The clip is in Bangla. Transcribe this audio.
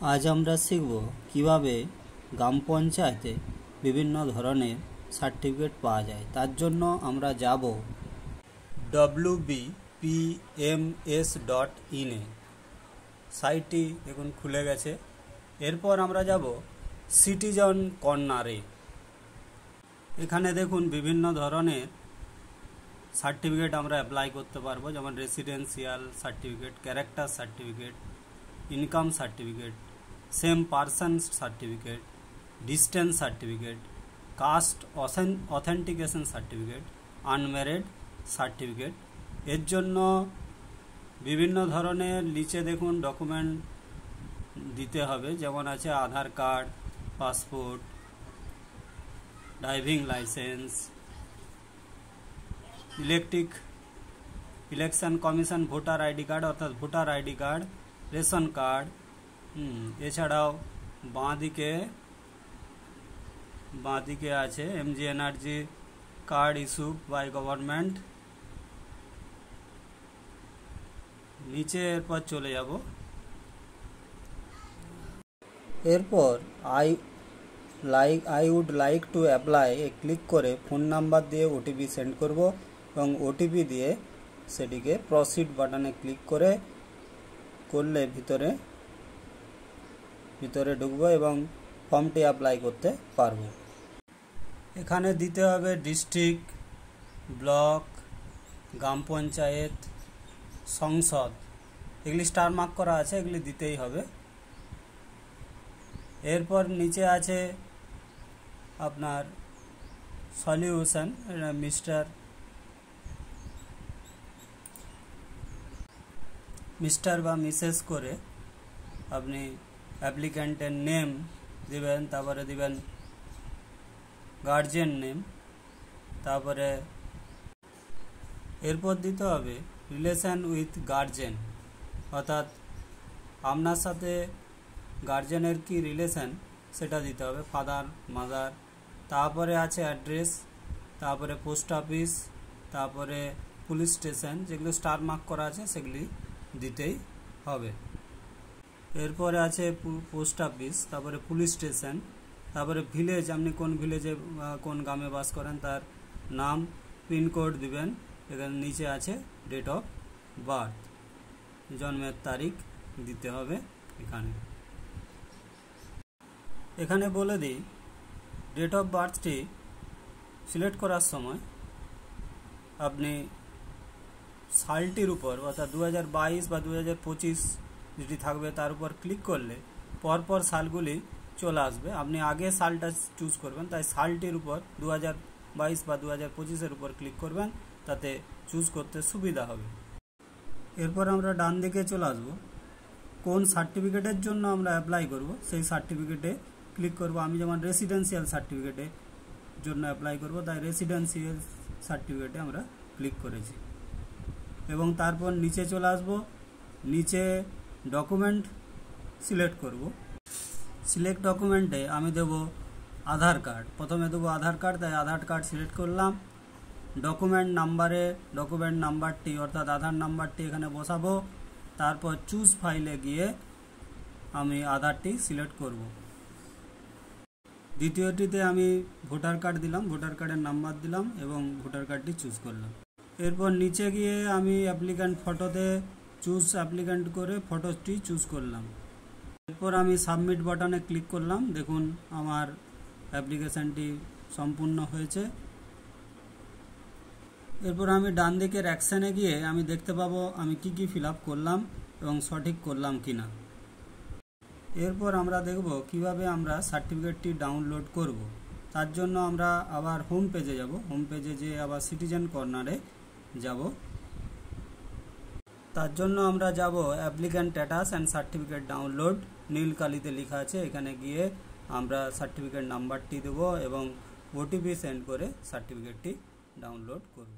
আজ আমরা শিখব কিভাবে গ্রাম পঞ্চায়েতে বিভিন্ন ধরনের সার্টিফিকেট পাওয়া যায়। তার জন্য আমরা যাব wbpms.in এ। সাইটটি দেখুন খুলে গেছে। এরপর আমরা যাব সিটিজেন কর্নারে। এখানে দেখুন বিভিন্ন ধরনের সার্টিফিকেট আমরা অ্যাপ্লাই করতে পারবো, যেমন residential certificate, character certificate, income certificate, same person certificate, distance certificate, caste authentication certificate, unmarried certificate. এর জন্য বিভিন্ন ধরনের নিচে দেখুন ডকুমেন্ট দিতে হবে, যেমন আছে Aadhaar card, passport, driving licence, election commission voter ID card অর্থাৎ voter ID card, ration card. এছাড়াও বাঁদিকে আছে MGNRG card issue by government. নিচে এরপর চলে যাব। এরপর I would like to apply click করে ফোন নাম্বার দিয়ে ওটিপি সেন্ড করব এবং ওটিপি দিয়ে সেটিকে প্রসিড বাটনে ক্লিক করলে ভিতরে ঢুকবো এবং ফর্মটি অ্যাপ্লাই করতে পারবো। এখানে দিতে হবে ডিস্ট্রিক্ট, ব্লক, গ্রাম পঞ্চায়েত, সংসদ, এগুলি স্টার মার্ক করা আছে, এগুলি দিতেই হবে। এরপর নিচে আছে আপনার সলিউশন, মিস্টার বা মিসেস করে আপনি অ্যাপ্লিক্যান্টের নেম দিবেন, তারপরে দিবেন গার্জিয়ান নেম, তারপরে এরপর দিতে হবে রিলেশন উইথ গার্জিয়ান, অর্থাৎ আপনার সাথে গার্জিয়ানের কি রিলেশন সেটা দিতে হবে, ফাদার, মাদার। তারপরে আছে অ্যাড্রেস, তারপরে পোস্ট অফিস, তারপরে পুলিশ স্টেশন, যেগুলো স্টার মার্ক করা আছে সেগুলি দিতেই হবে। এরপরে আছে পোস্ট অফিস, তারপরে পুলিশ স্টেশন, তারপরে ভিলেজ, আপনি কোন ভিলেজে কোন গ্রামে বাস করেন তার নাম, পিনকোড দিবেন। এখানে নিচে আছে ডেট অফ বার্থ, জন্মের তারিখ দিতে হবে। এখানে বলে দিই ডেট অফ বার্থটি সিলেক্ট করার সময় আপনি সালটির উপর অর্থাৎ 2022 বা 2025 যেটি থাকবে তার উপর ক্লিক করলে পরপর সালগুলি চলে আসবে। আপনি আগে সালটা চুজ করবেন, তাই সালটির উপর 2022 বা 2025-এর উপর ক্লিক করবেন, তাতে চুজ করতে সুবিধা হবে। এরপর আমরা ডান দিকে চলে আসবো। কোন সার্টিফিকেটের জন্য আমরা অ্যাপ্লাই করব সেই সার্টিফিকেটে ক্লিক করব। আমি যেমন রেসিডেন্সিয়াল সার্টিফিকেটের জন্য অ্যাপ্লাই করব, তাই রেসিডেন্সিয়াল সার্টিফিকেটে আমরা ক্লিক করেছি এবং তারপর নিচে চলে আসব। নিচে ডকুমেন্ট সিলেক্ট করব। সিলেক্ট ডকুমেন্টে আমি দেব আধার কার্ড, প্রথমে দেবো আধার কার্ড, তাই আধার কার্ড সিলেক্ট করলাম। ডকুমেন্ট নাম্বারটি অর্থাৎ আধার নাম্বারটি এখানে বসাবো। তারপর চুজ ফাইলে গিয়ে আমি আধারটি সিলেক্ট করব। দ্বিতীয়টিতে আমি ভোটার কার্ড দিলাম, ভোটার কার্ডের নাম্বার দিলাম এবং ভোটার কার্ডটি চুজ করলাম। এরপর নিচে গিয়ে আমি অ্যাপ্লিক্যান্ট ফটোতে চুজ অ্যাপ্লিক্যান্ট করে ফটোটি চুজ করলাম। এরপর আমি সাবমিট বাটনে ক্লিক করলাম। দেখুন আমার অ্যাপ্লিকেশানটি সম্পূর্ণ হয়েছে। এরপর আমি ডান দিকের অ্যাকশানে গিয়ে আমি দেখতে পাবো আমি কি ফিল আপ করলাম এবং সঠিক করলাম কিনা। এরপর আমরা দেখব কিভাবে আমরা সার্টিফিকেটটি ডাউনলোড করব। তার জন্য আমরা আবার হোম পেজে যাব। হোম পেজে যেয়ে আবার সিটিজেন কর্নারে যাব। তার জন্য আমরা যাব applicant status and certificate download, নীল কালিতে লেখা আছে। এখানে গিয়ে আমরা সার্টিফিকেট নাম্বারটি দেব এবং ওটিপি সেন্ড করে সার্টিফিকেটটি ডাউনলোড করব।